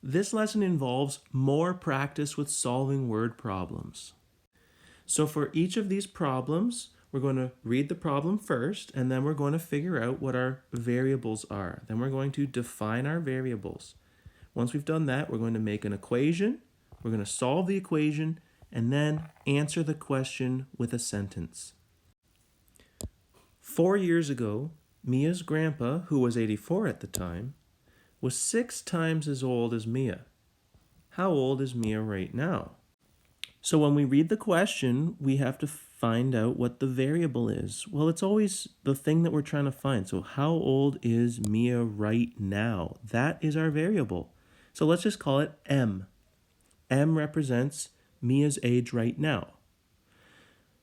this lesson involves more practice with solving word problems. So for each of these problems, we're going to read the problem first, and then we're going to figure out what our variables are. Then we're going to define our variables. Once we've done that, we're going to make an equation, we're going to solve the equation, and then answer the question with a sentence. 4 years ago, Mia's grandpa, who was 84 at the time, was 6 times as old as Mia. How old is Mia right now? So when we read the question, we have to find out what the variable is. Well, it's always the thing that we're trying to find. So how old is Mia right now? That is our variable. So let's just call it M. M represents Mia's age right now.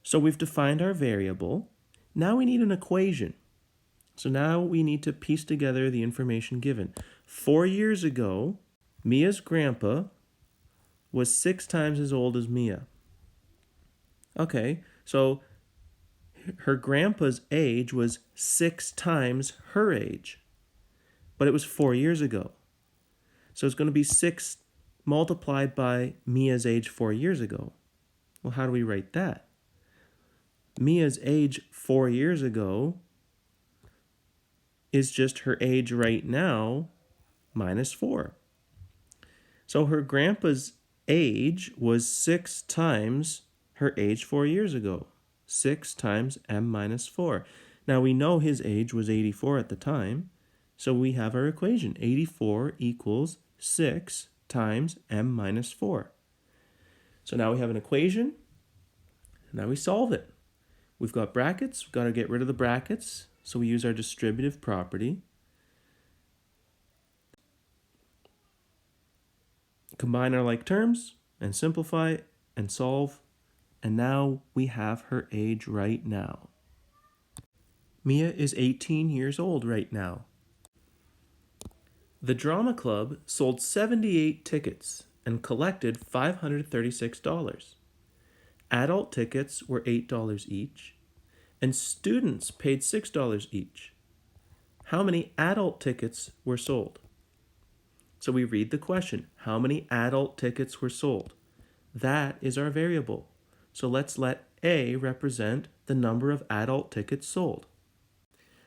So we've defined our variable. Now we need an equation. So now we need to piece together the information given. 4 years ago, Mia's grandpa was 6 times as old as Mia. Okay, so her grandpa's age was 6 times her age, but it was 4 years ago. So it's going to be 6 multiplied by Mia's age 4 years ago. Well, how do we write that? Mia's age 4 years ago is just her age right now minus 4. So her grandpa's age was 6 times her age 4 years ago. 6 times m minus 4. Now we know his age was 84 at the time, so we have our equation. 84 equals 6 times m minus 4. So now we have an equation, and now we solve it. We've got brackets, we've got to get rid of the brackets, so we use our distributive property. Combine our like terms, and simplify, and solve, and now we have her age right now. Mia is 18 years old right now. The drama club sold 78 tickets and collected $536. Adult tickets were $8 each, and students paid $6 each. How many adult tickets were sold? So we read the question, how many adult tickets were sold? That is our variable. So let's let A represent the number of adult tickets sold.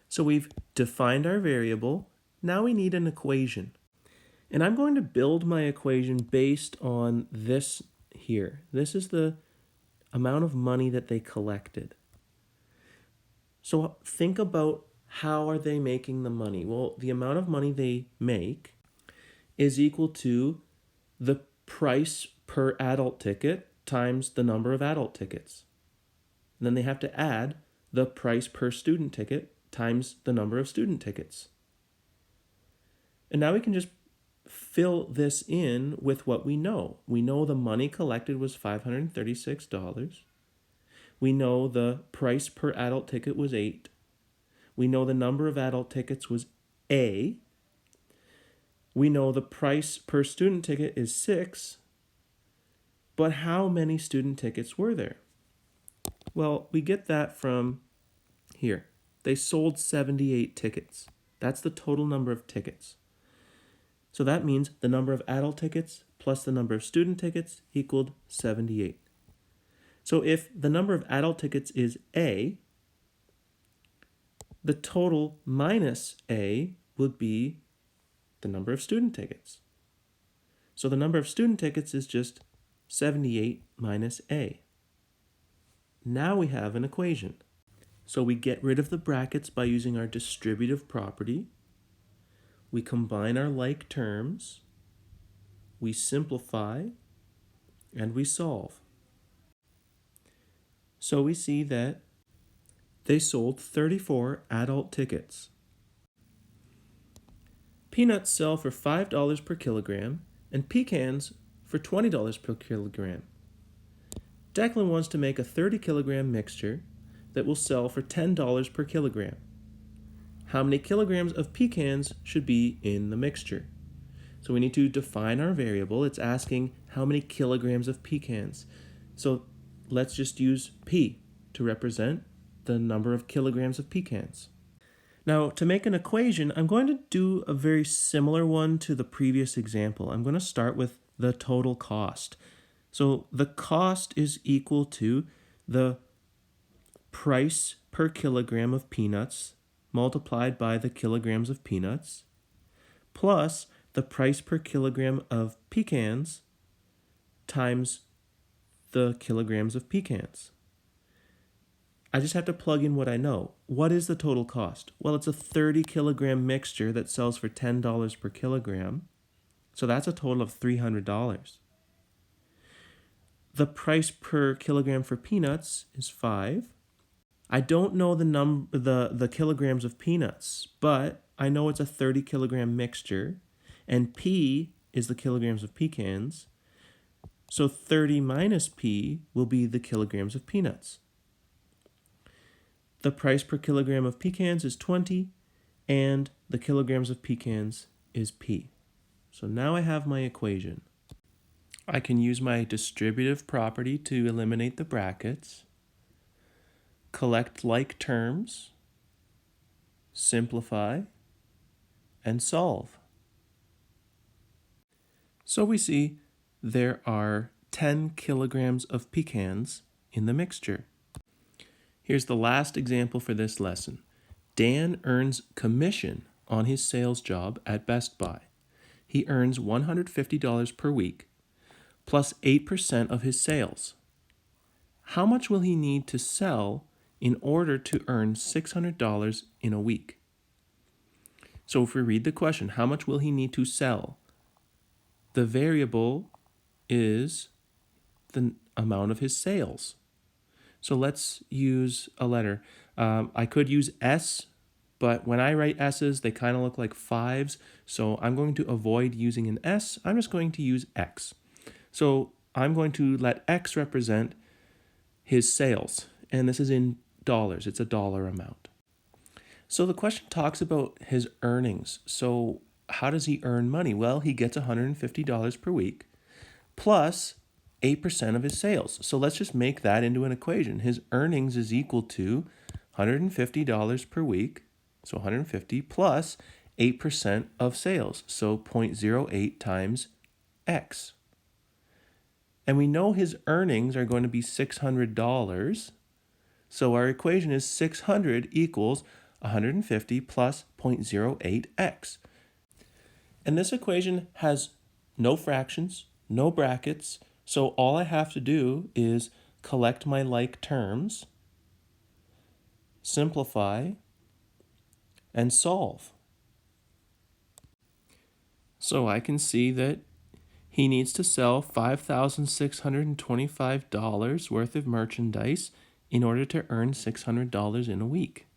So we've defined our variable. Now we need an equation. And I'm going to build my equation based on this here. This is the amount of money that they collected. So think about, how are they making the money? Well, the amount of money they make is equal to the price per adult ticket times the number of adult tickets. And then they have to add the price per student ticket times the number of student tickets. And now we can just fill this in with what we know. We know the money collected was $536. We know the price per adult ticket was 8. We know the number of adult tickets was A. We know the price per student ticket is 6. But how many student tickets were there? Well, we get that from here. They sold 78 tickets. That's the total number of tickets. So that means the number of adult tickets plus the number of student tickets equaled 78. So if the number of adult tickets is A, the total minus A would be the number of student tickets. So the number of student tickets is just 78 minus A. Now we have an equation. So we get rid of the brackets by using our distributive property. We combine our like terms. We simplify, and we solve. So we see that they sold 34 adult tickets. Peanuts sell for $5 per kilogram and pecans for $20 per kilogram. Declan wants to make a 30 kilogram mixture that will sell for $10 per kilogram. How many kilograms of pecans should be in the mixture? So we need to define our variable. It's asking how many kilograms of pecans. So let's just use P to represent the number of kilograms of pecans. Now, to make an equation, I'm going to do a very similar one to the previous example. I'm going to start with the total cost. So the cost is equal to the price per kilogram of peanuts multiplied by the kilograms of peanuts plus the price per kilogram of pecans times the kilograms of pecans. I just have to plug in what I know. What is the total cost? Well, it's a 30 kilogram mixture that sells for $10 per kilogram. So that's a total of $300. The price per kilogram for peanuts is 5. I don't know the kilograms of peanuts, but I know it's a 30 kilogram mixture, and P is the kilograms of pecans. So 30 minus P will be the kilograms of peanuts. The price per kilogram of pecans is 20, and the kilograms of pecans is P. So now I have my equation. I can use my distributive property to eliminate the brackets, collect like terms, simplify, and solve. So we see there are 10 kilograms of pecans in the mixture. Here's the last example for this lesson. Dan earns commission on his sales job at Best Buy. He earns $150 per week, plus 8% of his sales. How much will he need to sell in order to earn $600 in a week? So if we read the question, how much will he need to sell? The variable is the amount of his sales. So let's use a letter. I could use S, but when I write S's, they kind of look like 5s. So I'm going to avoid using an S. I'm just going to use X. So I'm going to let X represent his sales. And this is in dollars. It's a dollar amount. So the question talks about his earnings. So how does he earn money? Well, he gets $150 per week plus 8% of his sales. So let's just make that into an equation. His earnings is equal to $150 per week, so 150 plus 8% of sales, so 0.08 times X. And we know his earnings are going to be $600, so our equation is 600 equals 150 plus 0.08X. And this equation has no fractions, no brackets, so all I have to do is collect my like terms, simplify, and solve. So I can see that he needs to sell $5,625 worth of merchandise in order to earn $600 in a week.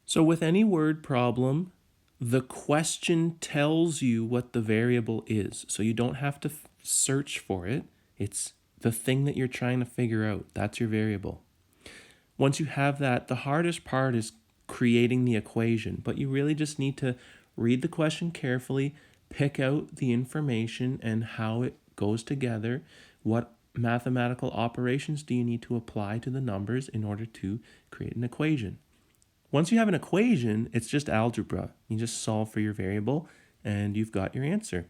So with any word problem, the question tells you what the variable is. So you don't have to search for it. It's the thing that you're trying to figure out. That's your variable. Once you have that, the hardest part is creating the equation, but you really just need to read the question carefully, pick out the information and how it goes together. What mathematical operations do you need to apply to the numbers in order to create an equation? Once you have an equation, it's just algebra. You just solve for your variable and you've got your answer.